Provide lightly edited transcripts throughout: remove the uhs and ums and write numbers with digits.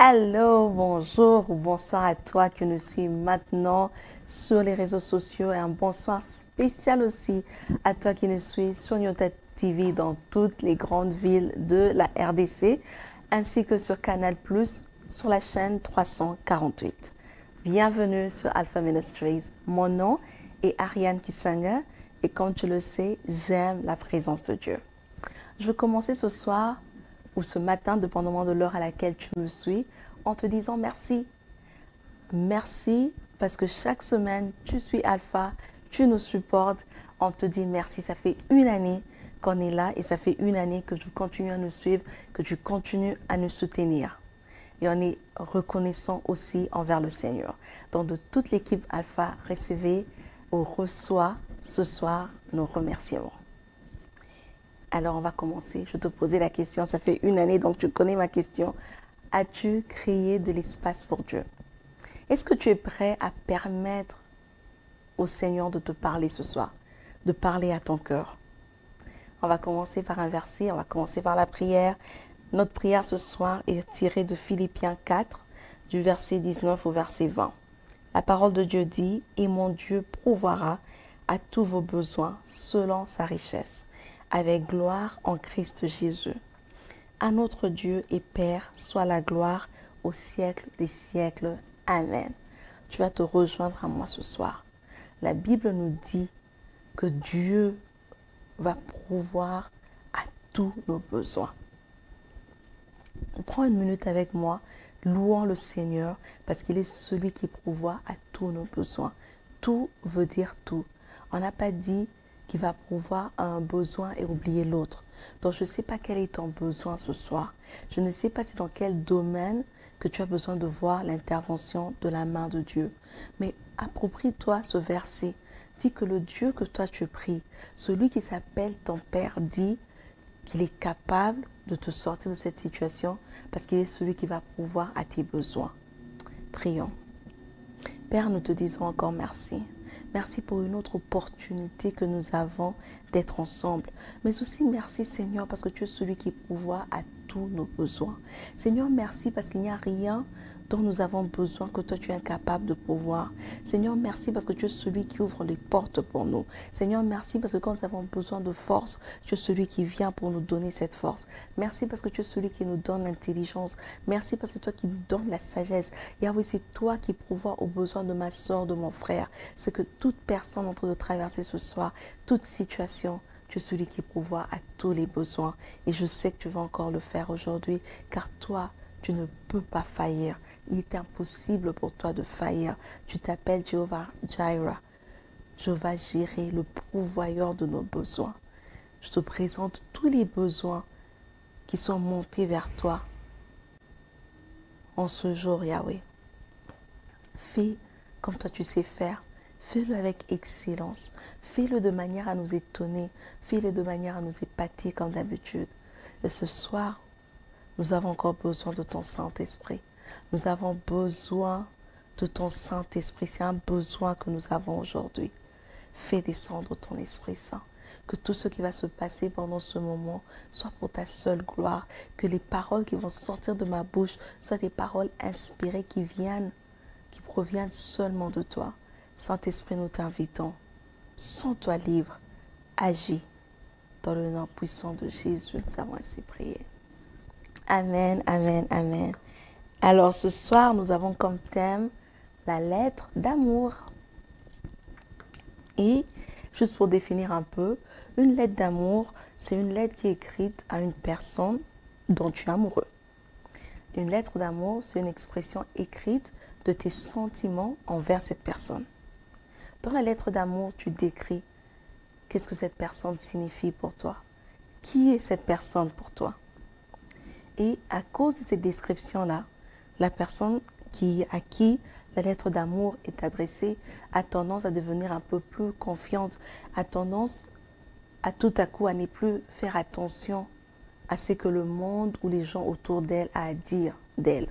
Hello, bonjour ou bonsoir à toi qui nous suis maintenant sur les réseaux sociaux et un bonsoir spécial aussi à toi qui nous suis sur Nyota TV dans toutes les grandes villes de la RDC ainsi que sur Canal Plus sur la chaîne 348. Bienvenue sur Alpha Ministries. Mon nom est Ariane Kisanga et comme tu le sais, j'aime la présence de Dieu. Je veux commencer ce soir ou ce matin, dépendamment de l'heure à laquelle tu me suis, en te disant merci. Merci parce que chaque semaine, tu suis Alpha, tu nous supportes. On te dit merci. Ça fait une année qu'on est là et ça fait une année que tu continues à nous suivre, que tu continues à nous soutenir. Et on est reconnaissant aussi envers le Seigneur. Donc de toute l'équipe Alpha, recevez ou reçoit ce soir nos remerciements. Alors, on va commencer. Je te posais la question. Ça fait une année, donc tu connais ma question. As-tu créé de l'espace pour Dieu? Est-ce que tu es prêt à permettre au Seigneur de te parler ce soir, de parler à ton cœur? On va commencer par un verset, on va commencer par la prière. Notre prière ce soir est tirée de Philippiens 4, du verset 19 au verset 20. La parole de Dieu dit, « Et mon Dieu pourvoira à tous vos besoins selon sa richesse, avec gloire en Christ Jésus. À notre Dieu et Père soit la gloire au siècle des siècles. Amen. » Tu vas te rejoindre à moi ce soir. La Bible nous dit que Dieu va pourvoir à tous nos besoins. Prends une minute avec moi, louons le Seigneur parce qu'il est celui qui pourvoit à tous nos besoins. Tout veut dire tout. On n'a pas dit qui va pourvoir à un besoin et oublier l'autre. Donc, je ne sais pas quel est ton besoin ce soir. Je ne sais pas c'est dans quel domaine que tu as besoin de voir l'intervention de la main de Dieu. Mais approprie-toi ce verset. Dis que le Dieu que toi tu pries, celui qui s'appelle ton Père, dit qu'il est capable de te sortir de cette situation parce qu'il est celui qui va pourvoir à tes besoins. Prions. Père, nous te disons encore merci. Merci pour une autre opportunité que nous avons d'être ensemble. Mais aussi merci Seigneur parce que tu es celui qui pourvoit à tous nos besoins. Seigneur, merci parce qu'il n'y a rien dont nous avons besoin que toi tu es incapable de pourvoir. Seigneur, merci parce que tu es celui qui ouvre les portes pour nous. Seigneur, merci parce que quand nous avons besoin de force, tu es celui qui vient pour nous donner cette force. Merci parce que tu es celui qui nous donne l'intelligence. Merci parce que c'est toi qui nous donnes la sagesse. Yahweh, c'est toi qui pourvois aux besoins de ma soeur, de mon frère. C'est que toute personne en train de traverser ce soir, toute situation, tu es celui qui pourvoit à tous les besoins. Et je sais que tu vas encore le faire aujourd'hui, car toi, tu ne peux pas faillir. Il est impossible pour toi de faillir. Tu t'appelles Jehovah Jireh, Jehovah Jireh, le pourvoyeur de nos besoins. Je te présente tous les besoins qui sont montés vers toi en ce jour, Yahweh. Fais comme toi tu sais faire. Fais-le avec excellence. Fais-le de manière à nous étonner. Fais-le de manière à nous épater comme d'habitude. Et ce soir, nous avons encore besoin de ton Saint-Esprit. Nous avons besoin de ton Saint-Esprit. C'est un besoin que nous avons aujourd'hui. Fais descendre ton Esprit Saint. Que tout ce qui va se passer pendant ce moment soit pour ta seule gloire. Que les paroles qui vont sortir de ma bouche soient des paroles inspirées qui proviennent seulement de toi. Saint-Esprit, nous t'invitons. Sens-toi libre. Agis. Dans le nom puissant de Jésus, nous avons ainsi prié. Amen, amen, amen. Alors ce soir, nous avons comme thème la lettre d'amour. Et juste pour définir un peu, une lettre d'amour, c'est une lettre qui est écrite à une personne dont tu es amoureux. Une lettre d'amour, c'est une expression écrite de tes sentiments envers cette personne. Dans la lettre d'amour, tu décris qu'est-ce que cette personne signifie pour toi. Qui est cette personne pour toi? Et à cause de cette description-là, la personne à qui la lettre d'amour est adressée a tendance à devenir un peu plus confiante, a tendance à tout à coup à ne plus faire attention à ce que le monde ou les gens autour d'elle a à dire d'elle.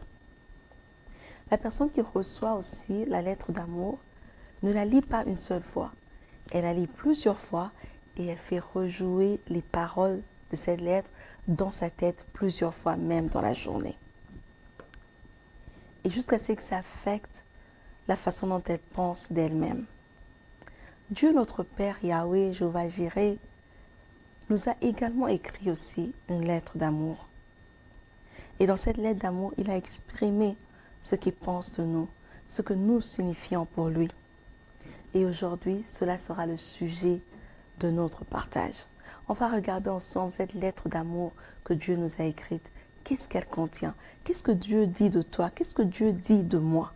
La personne qui reçoit aussi la lettre d'amour ne la lit pas une seule fois. Elle la lit plusieurs fois et elle fait rejouer les paroles de cette lettre dans sa tête plusieurs fois, même dans la journée. et jusqu'à ce que ça affecte la façon dont elle pense d'elle-même. Dieu notre Père, Yahweh, Jéhovah Jireh, nous a également écrit aussi une lettre d'amour. Et dans cette lettre d'amour, il a exprimé ce qu'il pense de nous, ce que nous signifions pour lui. Et aujourd'hui, cela sera le sujet de notre partage. On va regarder ensemble cette lettre d'amour que Dieu nous a écrite. Qu'est-ce qu'elle contient? Qu'est-ce que Dieu dit de toi? Qu'est-ce que Dieu dit de moi?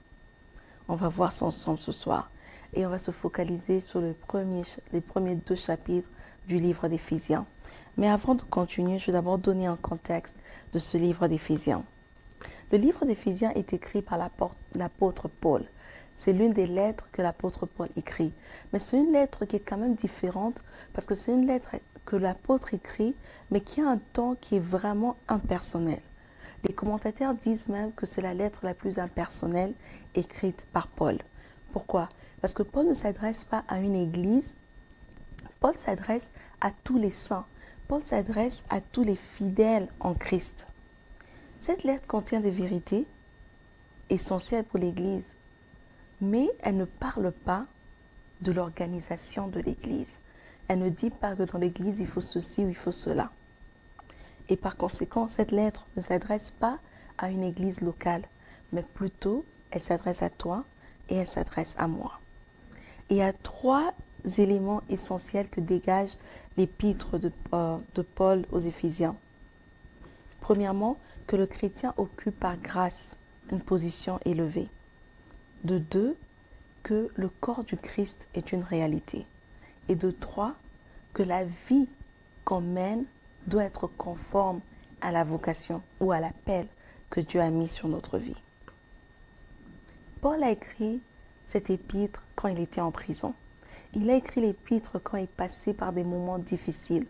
On va voir ça ensemble ce soir. Et on va se focaliser sur les premiers 2 chapitres du livre d'Éphésiens. Mais avant de continuer, je vais d'abord donner un contexte de ce livre d'Éphésiens. Le livre d'Éphésiens est écrit par l'apôtre Paul. C'est l'une des lettres que l'apôtre Paul écrit. Mais c'est une lettre qui est quand même différente parce que c'est une lettre que l'apôtre écrit, mais qui a un ton qui est vraiment impersonnel. Les commentateurs disent même que c'est la lettre la plus impersonnelle écrite par Paul. Pourquoi? Parce que Paul ne s'adresse pas à une église, Paul s'adresse à tous les saints. Paul s'adresse à tous les fidèles en Christ. Cette lettre contient des vérités essentielles pour l'Église, mais elle ne parle pas de l'organisation de l'Église. Elle ne dit pas que dans l'Église, il faut ceci ou il faut cela. Et par conséquent, cette lettre ne s'adresse pas à une Église locale, mais plutôt, elle s'adresse à toi et elle s'adresse à moi. Et il y a 3 éléments essentiels que dégage l'épître de Paul aux Éphésiens. Premièrement, que le chrétien occupe par grâce une position élevée. De 2, que le corps du Christ est une réalité. Et de 3, que la vie qu'on mène doit être conforme à la vocation ou à l'appel que Dieu a mis sur notre vie. Paul a écrit cet épître quand il était en prison. Il a écrit l'épître quand il passait par des moments difficiles.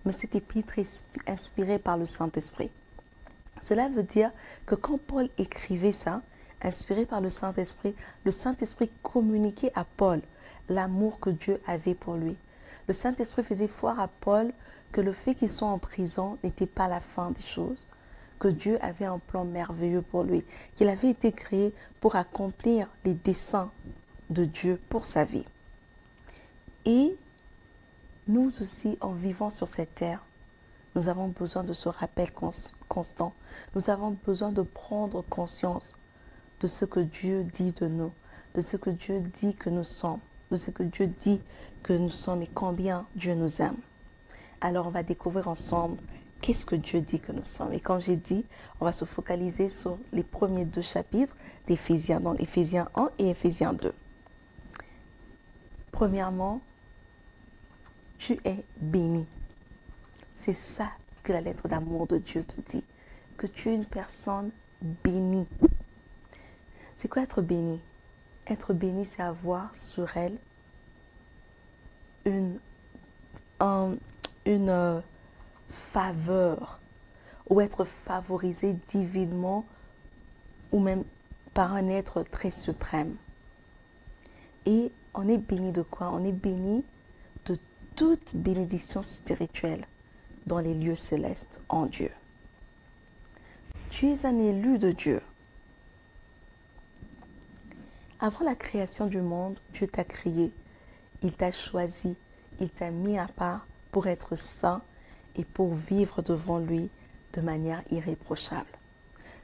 Mais cet épître est inspiré par le Saint-Esprit. Cela veut dire que quand Paul écrivait ça, inspiré par le Saint-Esprit communiquait à Paul l'amour que Dieu avait pour lui. Le Saint-Esprit faisait voir à Paul que le fait qu'il soit en prison n'était pas la fin des choses, que Dieu avait un plan merveilleux pour lui, qu'il avait été créé pour accomplir les desseins de Dieu pour sa vie. Et nous aussi, en vivant sur cette terre, nous avons besoin de ce rappel constant. Nous avons besoin de prendre conscience de ce que Dieu dit de nous, de ce que Dieu dit que nous sommes, de ce que Dieu dit que nous sommes et combien Dieu nous aime. Alors on va découvrir ensemble qu'est-ce que Dieu dit que nous sommes. Et comme j'ai dit, on va se focaliser sur les premiers 2 chapitres d'Éphésiens, donc Éphésiens 1 et Éphésiens 2. Premièrement, tu es béni. C'est ça que la lettre d'amour de Dieu te dit, que tu es une personne bénie. C'est quoi être béni? Être béni, c'est avoir sur elle une faveur ou être favorisé divinement ou même par un être très suprême. Et on est béni de quoi? On est béni de toute bénédiction spirituelle dans les lieux célestes en Dieu. Tu es un élu de Dieu. Avant la création du monde, Dieu t'a créé. Il t'a choisi, il t'a mis à part pour être saint et pour vivre devant lui de manière irréprochable.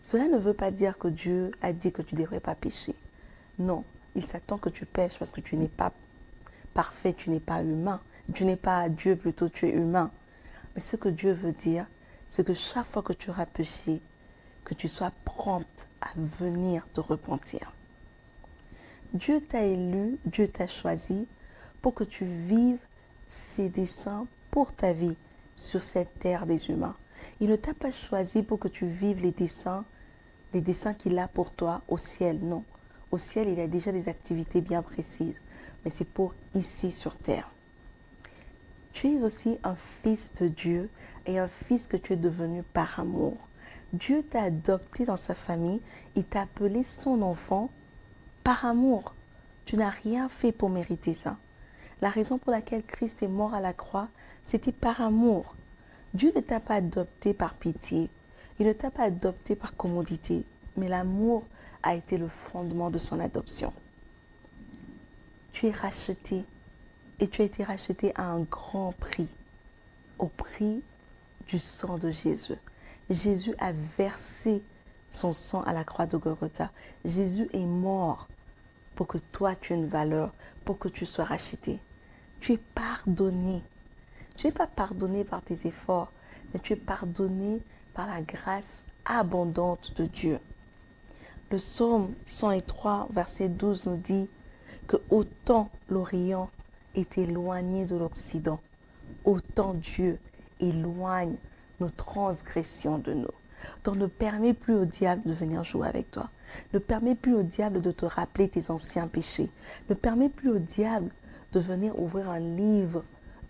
Cela ne veut pas dire que Dieu a dit que tu ne devrais pas pécher. Non, il s'attend que tu pêches parce que tu n'es pas parfait, tu n'es pas humain. Tu n'es pas Dieu, plutôt tu es humain. Mais ce que Dieu veut dire, c'est que chaque fois que tu auras péché, que tu sois prompte à venir te repentir. Dieu t'a élu, Dieu t'a choisi pour que tu vives ses desseins pour ta vie sur cette terre des humains. Il ne t'a pas choisi pour que tu vives les desseins qu'il a pour toi au ciel, non. Au ciel, il y a déjà des activités bien précises, mais c'est pour ici sur terre. Tu es aussi un fils de Dieu et un fils que tu es devenu par amour. Dieu t'a adopté dans sa famille, il t'a appelé son enfant par amour. Tu n'as rien fait pour mériter ça. La raison pour laquelle Christ est mort à la croix, c'était par amour. Dieu ne t'a pas adopté par pitié. Il ne t'a pas adopté par commodité. mais l'amour a été le fondement de son adoption. Tu es racheté et tu as été racheté à un grand prix, au prix du sang de Jésus. Jésus a versé son sang à la croix de Golgotha. Jésus est mort pour que toi tu aies une valeur, pour que tu sois racheté. Tu es pardonné. Tu n'es pas pardonné par tes efforts, mais tu es pardonné par la grâce abondante de Dieu. Le psaume 103, verset 12 nous dit que autant l'Orient est éloigné de l'Occident, autant Dieu éloigne nos transgressions de nous. Donc ne permets plus au diable de venir jouer avec toi. Ne permets plus au diable de te rappeler tes anciens péchés. Ne permets plus au diable de venir ouvrir un livre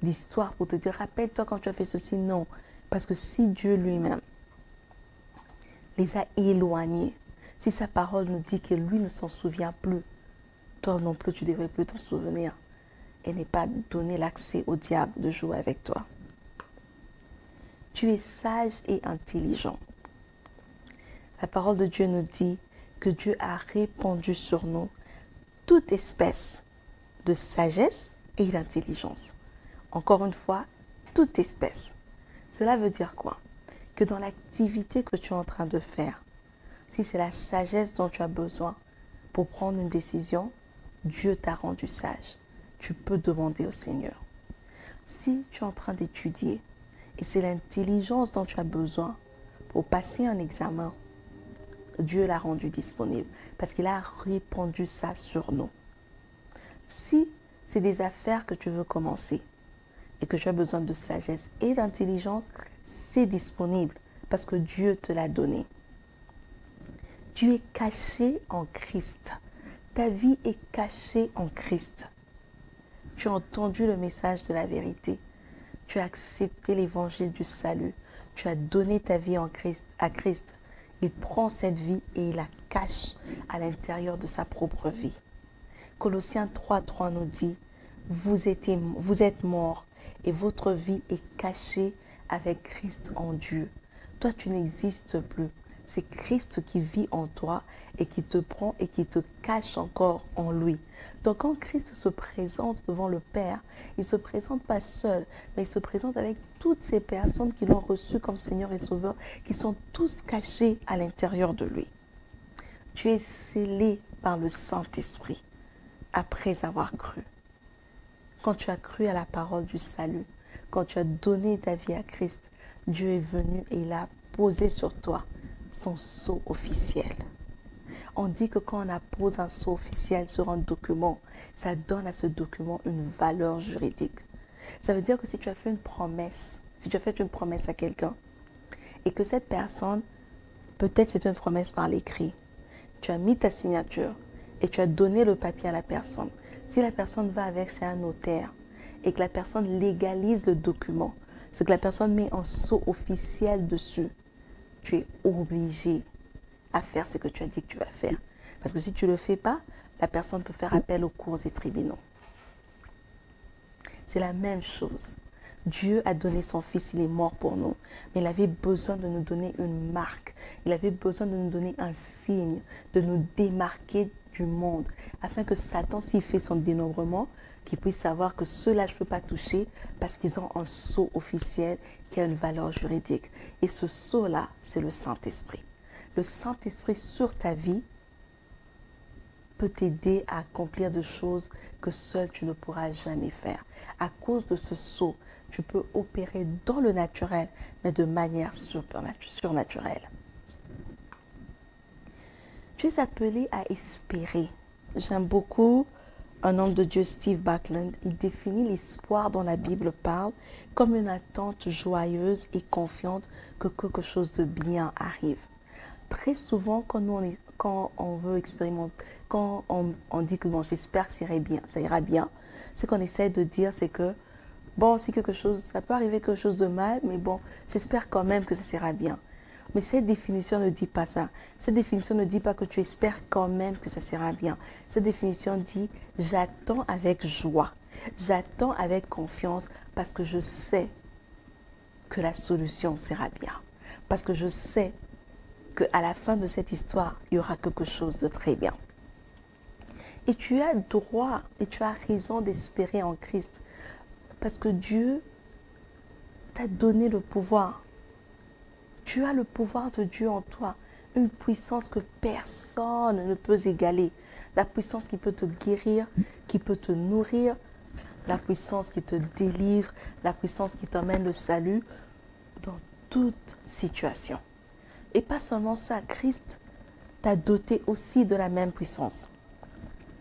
d'histoire pour te dire rappelle-toi quand tu as fait ceci. Non, parce que si Dieu lui-même les a éloignés, si sa parole nous dit que lui ne s'en souvient plus, toi non plus tu ne devrais plus t'en souvenir et n'est pas donner l'accès au diable de jouer avec toi. Tu es sage et intelligent. La parole de Dieu nous dit que Dieu a répandu sur nous toute espèce de sagesse et d'intelligence. Encore une fois, toute espèce. Cela veut dire quoi? Que dans l'activité que tu es en train de faire, si c'est la sagesse dont tu as besoin pour prendre une décision, Dieu t'a rendu sage. Tu peux demander au Seigneur. Si tu es en train d'étudier et c'est l'intelligence dont tu as besoin pour passer un examen, Dieu l'a rendu disponible parce qu'il a répandu ça sur nous. Si c'est des affaires que tu veux commencer et que tu as besoin de sagesse et d'intelligence, c'est disponible parce que Dieu te l'a donné. Tu es caché en Christ. Ta vie est cachée en Christ. Tu as entendu le message de la vérité. Tu as accepté l'évangile du salut. Tu as donné ta vie en Christ, à Christ. Il prend cette vie et il la cache à l'intérieur de sa propre vie. Colossiens 3:3 nous dit, vous êtes morts et votre vie est cachée avec Christ en Dieu. Toi, tu n'existes plus. C'est Christ qui vit en toi et qui te prend et qui te cache encore en lui. Donc quand Christ se présente devant le Père, il ne se présente pas seul, mais il se présente avec toutes ces personnes qui l'ont reçu comme Seigneur et Sauveur, qui sont tous cachés à l'intérieur de lui. Tu es scellé par le Saint-Esprit après avoir cru. Quand tu as cru à la parole du salut, quand tu as donné ta vie à Christ, Dieu est venu et il a posé sur toi son sceau officiel. On dit que quand on appose un sceau officiel sur un document, ça donne à ce document une valeur juridique. Ça veut dire que si tu as fait une promesse, à quelqu'un et que cette personne, peut-être c'est une promesse par l'écrit, tu as mis ta signature et tu as donné le papier à la personne. Si la personne va avec chez un notaire et que la personne légalise le document, c'est que la personne met un sceau officiel dessus, tu es obligé à faire ce que tu as dit que tu vas faire. Parce que si tu ne le fais pas, la personne peut faire appel aux cours et tribunaux. C'est la même chose. Dieu a donné son Fils, il est mort pour nous. Mais il avait besoin de nous donner une marque. Il avait besoin de nous donner un signe, de nous démarquer du monde. Afin que Satan, s'il fait son dénombrement, qu'il puisse savoir que ceux-là, je ne peux pas toucher parce qu'ils ont un sceau officiel qui a une valeur juridique. Et ce sceau-là, c'est le Saint-Esprit. Le Saint-Esprit sur ta vie peut t'aider à accomplir des choses que seul tu ne pourras jamais faire. À cause de ce sceau, tu peux opérer dans le naturel, mais de manière surnaturelle. Tu es appelé à espérer. J'aime beaucoup un homme de Dieu, Steve Backlund. Il définit l'espoir dont la Bible parle comme une attente joyeuse et confiante que quelque chose de bien arrive. Très souvent, quand on veut expérimenter, quand on dit que bon, j'espère que ça ira bien, ce qu'on essaie de dire, c'est que bon, si quelque chose, ça peut arriver quelque chose de mal, mais bon, j'espère quand même que ça ira bien. Mais cette définition ne dit pas ça. Cette définition ne dit pas que tu espères quand même que ça ira bien. Cette définition dit j'attends avec joie, j'attends avec confiance parce que je sais que la solution sera bien. Parce que je sais qu'à la fin de cette histoire, il y aura quelque chose de très bien. Et tu as droit et tu as raison d'espérer en Christ parce que Dieu t'a donné le pouvoir. Tu as le pouvoir de Dieu en toi, une puissance que personne ne peut égaler. La puissance qui peut te guérir, qui peut te nourrir, la puissance qui te délivre, la puissance qui t'emmène le salut dans toute situation. Et pas seulement ça, Christ t'a doté aussi de la même puissance.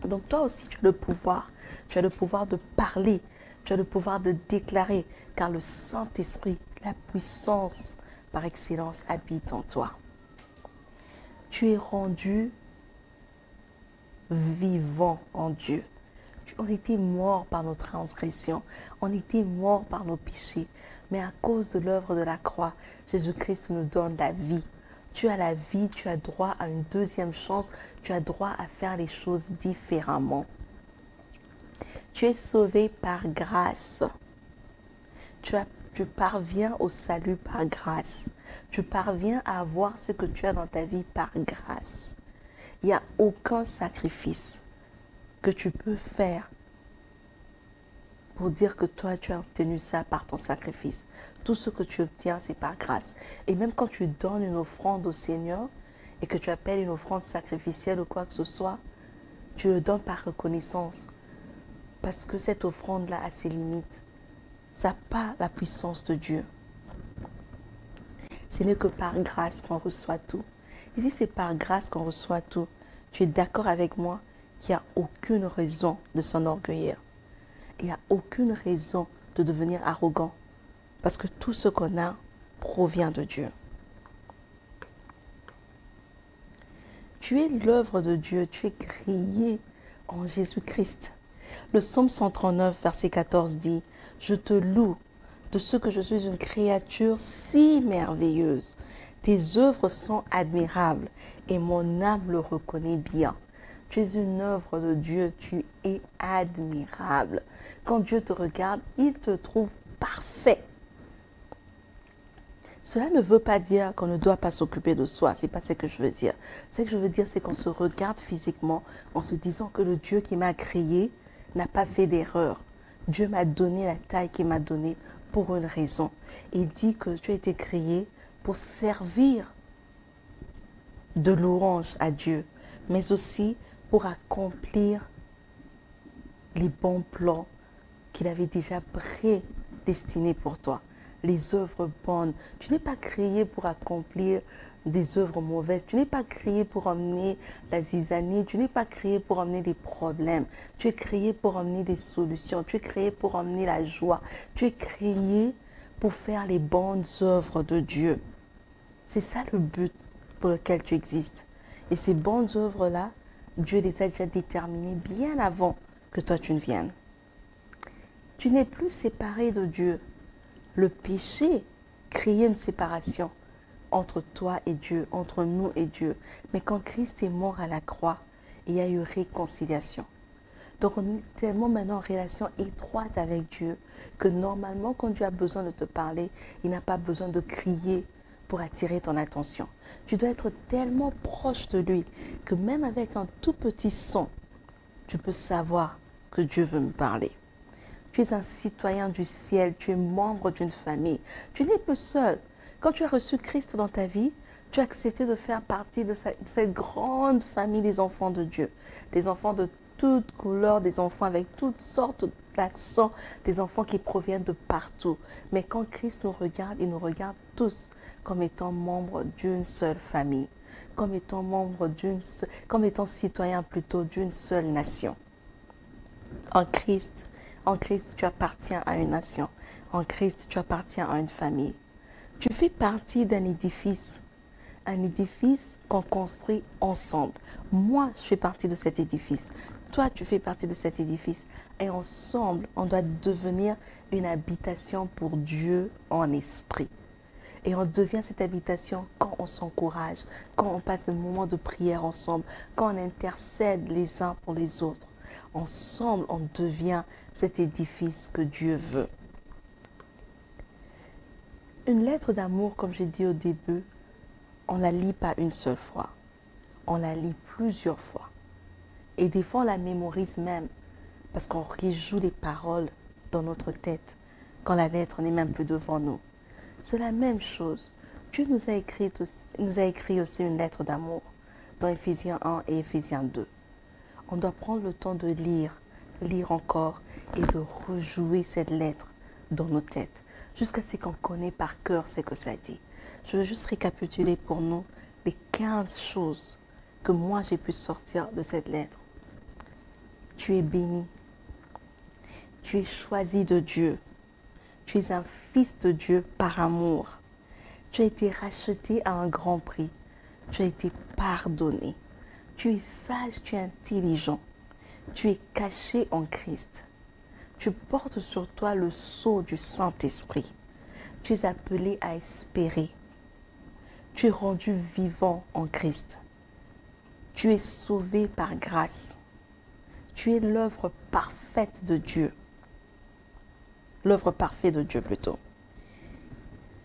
Donc toi aussi, tu as le pouvoir. Tu as le pouvoir de parler. Tu as le pouvoir de déclarer. Car le Saint-Esprit, la puissance par excellence, habite en toi. Tu es rendu vivant en Dieu. On était mort par nos transgressions. On était mort par nos péchés. Mais à cause de l'œuvre de la croix, Jésus-Christ nous donne la vie. Tu as la vie, tu as droit à une deuxième chance, tu as droit à faire les choses différemment. Tu es sauvé par grâce. Tu parviens au salut par grâce. Tu parviens à avoir ce que tu as dans ta vie par grâce. Il n'y a aucun sacrifice que tu peux faire pour dire que toi, tu as obtenu ça par ton sacrifice. Tout ce que tu obtiens, c'est par grâce. Et même quand tu donnes une offrande au Seigneur et que tu appelles une offrande sacrificielle ou quoi que ce soit, tu le donnes par reconnaissance. Parce que cette offrande-là a ses limites. Ça n'a pas la puissance de Dieu. Ce n'est que par grâce qu'on reçoit tout. Et si c'est par grâce qu'on reçoit tout, tu es d'accord avec moi qu'il n'y a aucune raison de s'enorgueillir. Il n'y a aucune raison de devenir arrogant. Parce que tout ce qu'on a provient de Dieu. Tu es l'œuvre de Dieu. Tu es créé en Jésus-Christ. Le psaume 139, verset 14 dit « Je te loue de ce que je suis une créature si merveilleuse. Tes œuvres sont admirables et mon âme le reconnaît bien. » Tu es une œuvre de Dieu, tu es admirable. Quand Dieu te regarde, il te trouve parfait. Cela ne veut pas dire qu'on ne doit pas s'occuper de soi. Ce n'est pas ce que je veux dire. Ce que je veux dire, c'est qu'on se regarde physiquement en se disant que le Dieu qui m'a créé n'a pas fait d'erreur. Dieu m'a donné la taille qu'il m'a donnée pour une raison. Il dit que tu as été créé pour servir de louange à Dieu, mais aussi pour accomplir les bons plans qu'il avait déjà prédestinés pour toi. Les œuvres bonnes. Tu n'es pas créé pour accomplir des œuvres mauvaises. Tu n'es pas créé pour emmener la zizanie. Tu n'es pas créé pour emmener des problèmes. Tu es créé pour emmener des solutions. Tu es créé pour emmener la joie. Tu es créé pour faire les bonnes œuvres de Dieu. C'est ça le but pour lequel tu existes. Et ces bonnes œuvres-là, Dieu les a déjà déterminées bien avant que toi tu ne viennes. Tu n'es plus séparé de Dieu. Le péché créait une séparation entre toi et Dieu, entre nous et Dieu. Mais quand Christ est mort à la croix, il y a eu réconciliation. Donc on est tellement maintenant en relation étroite avec Dieu que normalement quand Dieu a besoin de te parler, il n'a pas besoin de crier pour attirer ton attention. Tu dois être tellement proche de lui que même avec un tout petit son, tu peux savoir que Dieu veut me parler. Tu es un citoyen du ciel, tu es membre d'une famille. Tu n'es plus seul. Quand tu as reçu Christ dans ta vie, tu as accepté de faire partie de cette grande famille des enfants de Dieu. Des enfants de toutes couleurs, des enfants avec toutes sortes d'accents, des enfants qui proviennent de partout. Mais quand Christ nous regarde, il nous regarde tous comme étant membres d'une seule famille, comme étant citoyens plutôt d'une seule nation. En Christ, tu appartiens à une nation. En Christ, tu appartiens à une famille. Tu fais partie d'un édifice qu'on construit ensemble. Moi, je fais partie de cet édifice. Toi, tu fais partie de cet édifice. Et ensemble, on doit devenir une habitation pour Dieu en esprit. Et on devient cette habitation quand on s'encourage, quand on passe des moments de prière ensemble, quand on intercède les uns pour les autres. Ensemble, on devient cet édifice que Dieu veut. Une lettre d'amour, comme j'ai dit au début, on ne la lit pas une seule fois. On la lit plusieurs fois. Et des fois, on la mémorise même parce qu'on rejoue les paroles dans notre tête quand la lettre n'est même plus devant nous. C'est la même chose. Dieu nous a écrit aussi une lettre d'amour dans Éphésiens 1 et Éphésiens 2. On doit prendre le temps de lire encore et de rejouer cette lettre dans nos têtes jusqu'à ce qu'on connaît par cœur ce que ça dit. Je veux juste récapituler pour nous les 15 choses que moi j'ai pu sortir de cette lettre. Tu es béni. Tu es choisi de Dieu. Tu es un fils de Dieu par amour. Tu as été racheté à un grand prix. Tu as été pardonné. Tu es sage, tu es intelligent. Tu es caché en Christ. Tu portes sur toi le sceau du Saint-Esprit. Tu es appelé à espérer. Tu es rendu vivant en Christ. Tu es sauvé par grâce. Tu es l'œuvre parfaite de Dieu. L'œuvre parfaite de Dieu plutôt.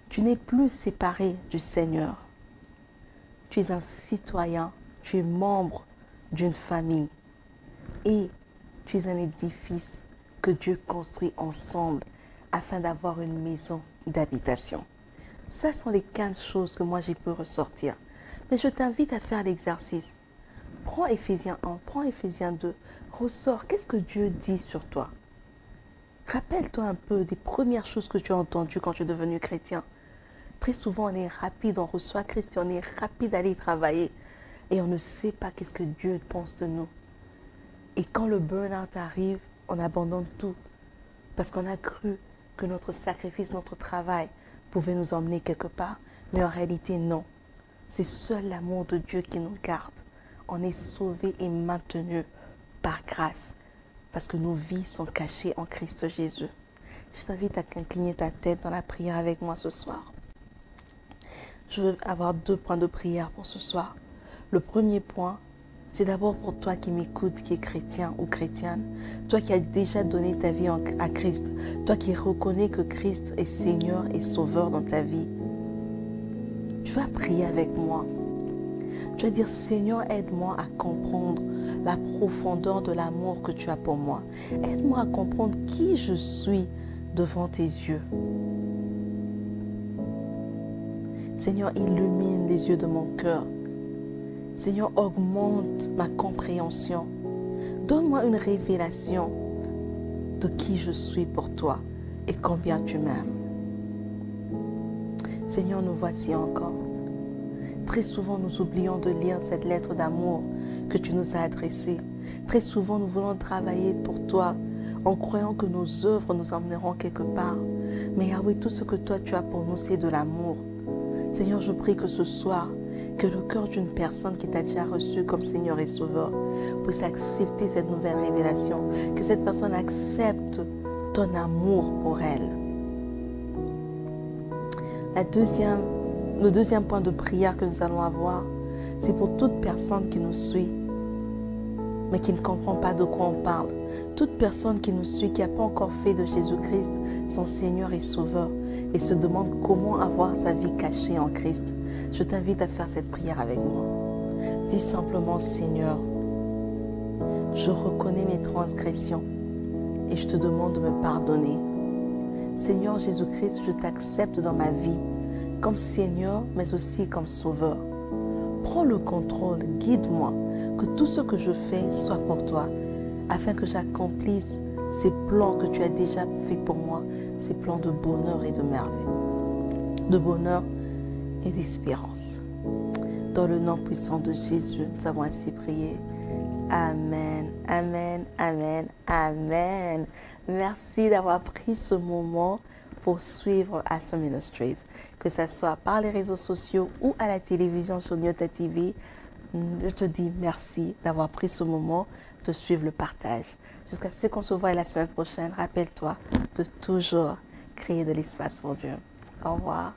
Tu n'es plus séparé du Seigneur. Tu es un citoyen, tu es membre d'une famille et tu es un édifice que Dieu construit ensemble afin d'avoir une maison d'habitation. Ça sont les 15 choses que moi j'ai pu ressortir. Mais je t'invite à faire l'exercice. Prends Éphésiens 1, prends Éphésiens 2, ressors. Qu'est-ce que Dieu dit sur toi? Rappelle-toi un peu des premières choses que tu as entendues quand tu es devenu chrétien. Très souvent, on est rapide, on reçoit Christ et on est rapide d'aller travailler. Et on ne sait pas qu'est-ce que Dieu pense de nous. Et quand le burn-out arrive, on abandonne tout. Parce qu'on a cru que notre sacrifice, notre travail pouvait nous emmener quelque part. Mais en réalité, non. C'est seul l'amour de Dieu qui nous garde. On est sauvés et maintenus par grâce. Parce que nos vies sont cachées en Christ Jésus. Je t'invite à incliner ta tête dans la prière avec moi ce soir. Je veux avoir 2 points de prière pour ce soir. Le premier point, c'est d'abord pour toi qui m'écoutes, qui est chrétien ou chrétienne. Toi qui as déjà donné ta vie à Christ. Toi qui reconnais que Christ est Seigneur et Sauveur dans ta vie. Tu vas prier avec moi. Tu vas dire, Seigneur, aide-moi à comprendre la profondeur de l'amour que tu as pour moi. Aide-moi à comprendre qui je suis devant tes yeux. Seigneur, illumine les yeux de mon cœur. Seigneur, augmente ma compréhension. Donne-moi une révélation de qui je suis pour toi et combien tu m'aimes. Seigneur, nous voici encore. Très souvent, nous oublions de lire cette lettre d'amour que tu nous as adressée. Très souvent, nous voulons travailler pour toi en croyant que nos œuvres nous emmèneront quelque part. Mais Yahweh, tout ce que toi tu as pour nous, c'est de l'amour. Seigneur, je prie que ce soir, que le cœur d'une personne qui t'a déjà reçu comme Seigneur et Sauveur puisse accepter cette nouvelle révélation. Que cette personne accepte ton amour pour elle. Le deuxième point de prière que nous allons avoir, c'est pour toute personne qui nous suit, mais qui ne comprend pas de quoi on parle. Toute personne qui nous suit, qui n'a pas encore fait de Jésus-Christ son Seigneur et Sauveur, et se demande comment avoir sa vie cachée en Christ. Je t'invite à faire cette prière avec moi. Dis simplement, Seigneur, je reconnais mes transgressions et je te demande de me pardonner. Seigneur Jésus-Christ, je t'accepte dans ma vie comme Seigneur, mais aussi comme Sauveur. Prends le contrôle, guide-moi, que tout ce que je fais soit pour toi, afin que j'accomplisse ces plans que tu as déjà fait pour moi, ces plans de bonheur et de merveille, de bonheur et d'espérance. Dans le nom puissant de Jésus, nous avons ainsi prié. Amen, amen, amen, amen. Merci d'avoir pris ce moment pour suivre Alpha Ministries, que ce soit par les réseaux sociaux ou à la télévision sur Nyota TV. Je te dis merci d'avoir pris ce moment de suivre le partage. Jusqu'à ce qu'on se voit la semaine prochaine, rappelle-toi de toujours créer de l'espace pour Dieu. Au revoir.